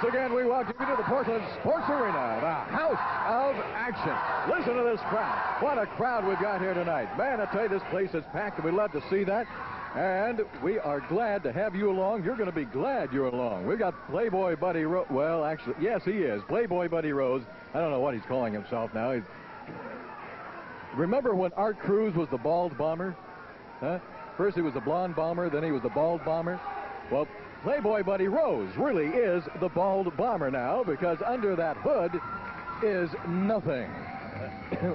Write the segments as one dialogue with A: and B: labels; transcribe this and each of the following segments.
A: Once again, we welcome you to the Portland Sports Arena, the house of action. Listen to this crowd. What a crowd we've got here tonight. Man, I tell you, this place is packed, and we love to see that. And we are glad to have you along. You're going to be glad you're along. We've got Playboy Buddy Rose. Well, actually, yes, he is. Playboy Buddy Rose. I don't know what he's calling himself now. Remember when Art Cruz was the bald bomber? Huh? First he was the blonde bomber, then he was the bald bomber. Well, Playboy Buddy Rose really is the bald bomber now, because under that hood is nothing.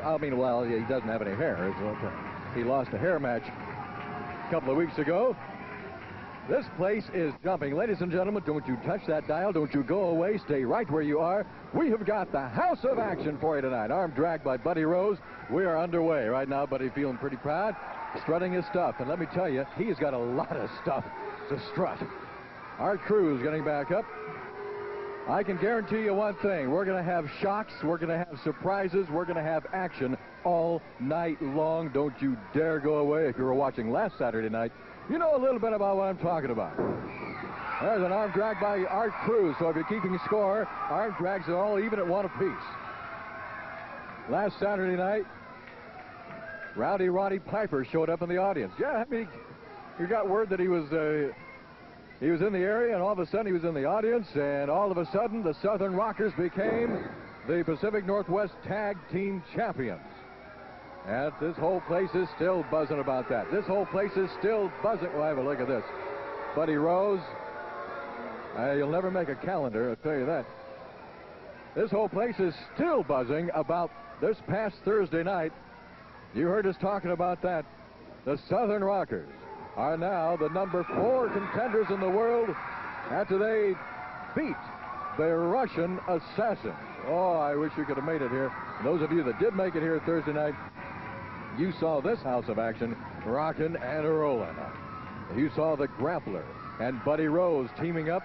A: I mean, well, he doesn't have any hair. He lost a hair match a couple of weeks ago. This place is jumping. Ladies and gentlemen, don't you touch that dial. Don't you go away. Stay right where you are. We have got the house of action for you tonight. Arm dragged by Buddy Rose. We are underway right now. Buddy feeling pretty proud, strutting his stuff. And let me tell you, he's got a lot of stuff to strut. Art Cruz getting back up. I can guarantee you one thing. We're going to have shocks. We're going to have surprises. We're going to have action all night long. Don't you dare go away. If you were watching last Saturday night, you know a little bit about what I'm talking about. There's an arm drag by Art Cruz. So if you're keeping score, arm drags are all even at one apiece. Last Saturday night, Rowdy Roddy Piper showed up in the audience. Yeah, I mean, you got word that he was in the area, and all of a sudden he was in the audience, and all of a sudden the Southern Rockers became the Pacific Northwest Tag Team Champions. And this whole place is still buzzing about that. This whole place is still buzzing. Well, have a look at this. Buddy Rose. You'll never make a calendar, I'll tell you that. This whole place is still buzzing about this past Thursday night. You heard us talking about that. The Southern Rockers are now the number 4 contenders in the world after they beat the Russian Assassins. Oh, I wish you could have made it here. And those of you that did make it here Thursday night, you saw this house of action rocking and rolling. You saw the Grappler and Buddy Rose teaming up,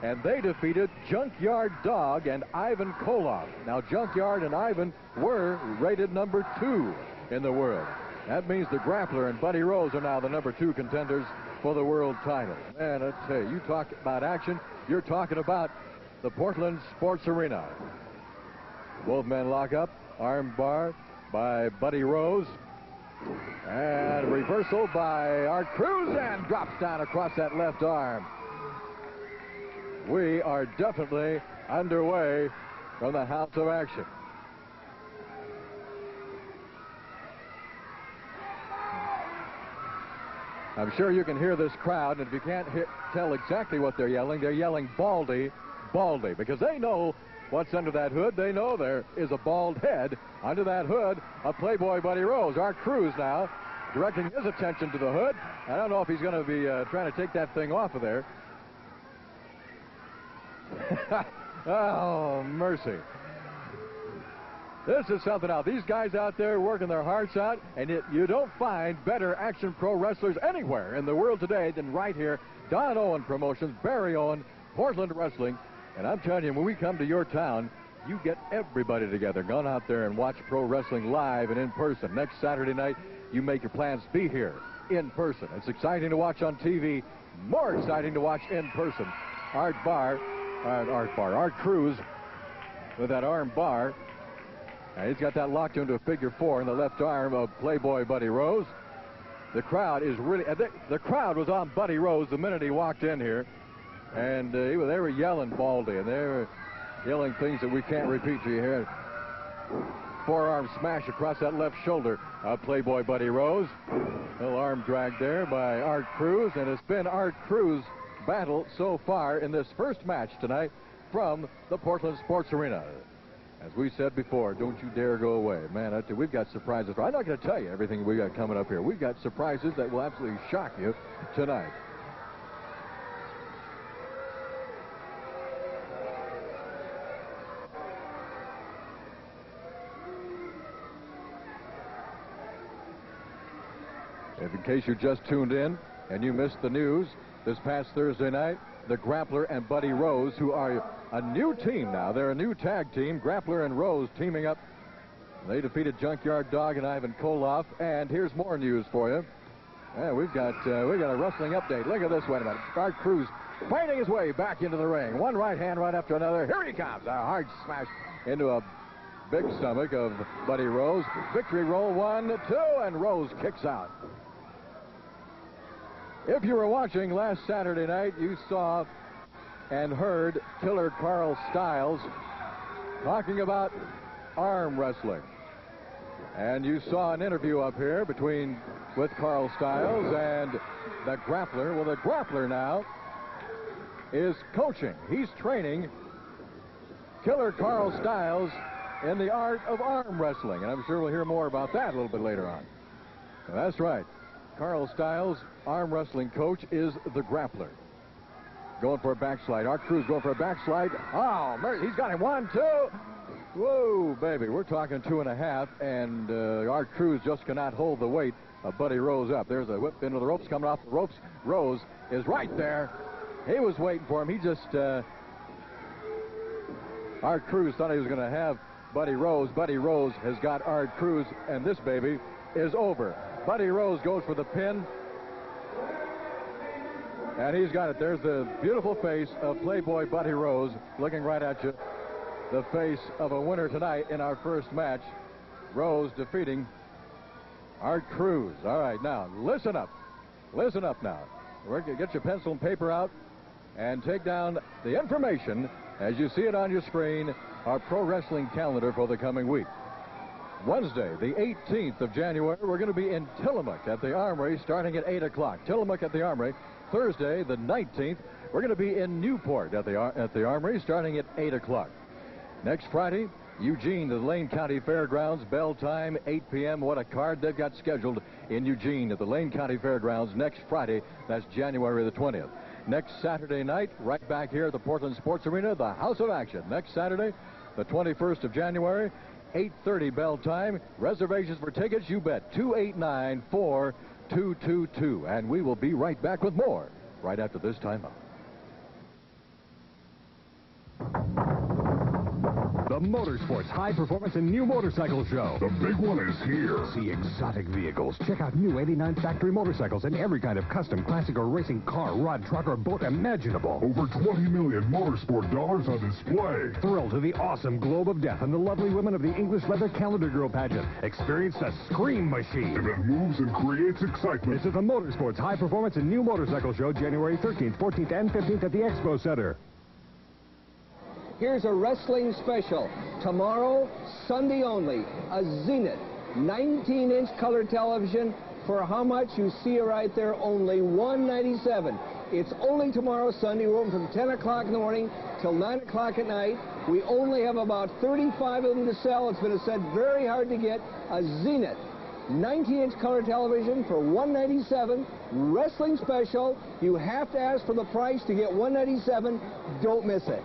A: and they defeated Junkyard Dog and Ivan Koloff. Now, Junkyard and Ivan were rated number 2 in the world. That means the Grappler and Buddy Rose are now the number 2 contenders for the world title. And I tell you, you talk about action, you're talking about the Portland Sports Arena. Both men lock up, arm bar by Buddy Rose. And reversal by Art Cruz, and drops down across that left arm. We are definitely underway from the house of action. I'm sure you can hear this crowd, and if you can't tell exactly what they're yelling Baldy, Baldy, because they know what's under that hood. They know there is a bald head under that hood of Playboy Buddy Rose. Art Cruz now directing his attention to the hood. I don't know if he's going to be trying to take that thing off of there. Oh, mercy. This is something else. These guys out there working their hearts out, and you don't find better action pro wrestlers anywhere in the world today than right here. Don Owen Promotions, Barry Owen, Portland Wrestling. And I'm telling you, when we come to your town, you get everybody together. Gone out there and watch pro wrestling live and in person. Next Saturday night, you make your plans. Be here in person. It's exciting to watch on TV. More exciting to watch in person. Art Cruz with that arm bar. And he's got that locked into a figure 4 in the left arm of Playboy Buddy Rose. The crowd is really, the crowd was on Buddy Rose the minute he walked in here. And they were yelling Baldy, and they were yelling things that we can't repeat to you here. Forearm smash across that left shoulder of Playboy Buddy Rose. Little arm drag there by Art Cruz, and it's been Art Cruz' battle so far in this first match tonight from the Portland Sports Arena. As we said before, don't you dare go away. Man, we've got surprises. I'm not going to tell you everything we got coming up here. We've got surprises that will absolutely shock you tonight. If in case you just tuned in and you missed the news, this past Thursday night, the Grappler and Buddy Rose, who are a new team now. They're a new tag team. Grappler and Rose teaming up. They defeated Junkyard Dog and Ivan Koloff. And here's more news for you. Yeah, we've got a wrestling update. Look at this. Wait a minute. Art Cruz fighting his way back into the ring. One right hand right after another. Here he comes. A hard smash into a big stomach of Buddy Rose. Victory roll, 1, 2, and Rose kicks out. If you were watching last Saturday night, you saw and heard Killer Carl Stiles talking about arm wrestling. And you saw an interview up here with Carl Stiles and the grappler. Well, the grappler now is coaching. He's training Killer Carl Stiles in the art of arm wrestling. And I'm sure we'll hear more about that a little bit later on. That's right. Carl Stiles, arm wrestling coach, is the grappler. Going for a backslide. Art Cruz going for a backslide. Oh, mercy. He's got him. 1, 2. Whoa, baby. We're talking 2.5, and Art Cruz just cannot hold the weight of Buddy Rose up. There's a whip into the ropes, coming off the ropes. Rose is right there. He was waiting for him. He just... Art Cruz thought he was going to have Buddy Rose. Buddy Rose has got Art Cruz, and this baby is over. Buddy Rose goes for the pin, and he's got it. There's the beautiful face of Playboy Buddy Rose looking right at you. The face of a winner tonight in our first match. Rose defeating Art Cruz. All right, now, listen up. Listen up now. We're going to get your pencil and paper out and take down the information as you see it on your screen, our pro wrestling calendar for the coming week. Wednesday, the 18th of January, we're going to be in Tillamook at the Armory starting at 8 o'clock. Tillamook at the Armory. Thursday, the 19th, we're going to be in Newport at the Armory starting at 8 o'clock. Next Friday, Eugene, the Lane County Fairgrounds, bell time, 8 p.m. What a card they've got scheduled in Eugene at the Lane County Fairgrounds next Friday. That's January the 20th. Next Saturday night, right back here at the Portland Sports Arena, the House of Action. Next Saturday, the 21st of January, 8:30 bell time. Reservations for tickets, you bet, 289-4222. And we will be right back with more right after this timeout.
B: The Motorsports High Performance and New Motorcycle Show.
C: The big one is here.
B: See exotic vehicles. Check out new 89 factory motorcycles and every kind of custom, classic, or racing car, rod, truck, or boat imaginable.
C: Over 20 million motorsport dollars on display.
B: Thrill to the awesome Globe of Death and the lovely women of the English Leather Calendar Girl pageant. Experience the Scream Machine.
C: If it moves and creates excitement.
B: This is the Motorsports High Performance and New Motorcycle Show, January 13th, 14th, and 15th at the Expo Center.
D: Here's a wrestling special. Tomorrow, Sunday only, a Zenith 19-inch color television for how much? You see it right there, only $197. It's only tomorrow, Sunday. We're open from 10 o'clock in the morning till 9 o'clock at night. We only have about 35 of them to sell. It's been said very hard to get. A Zenith 19-inch color television for $197. Wrestling special. You have to ask for the price to get $197. Don't miss it.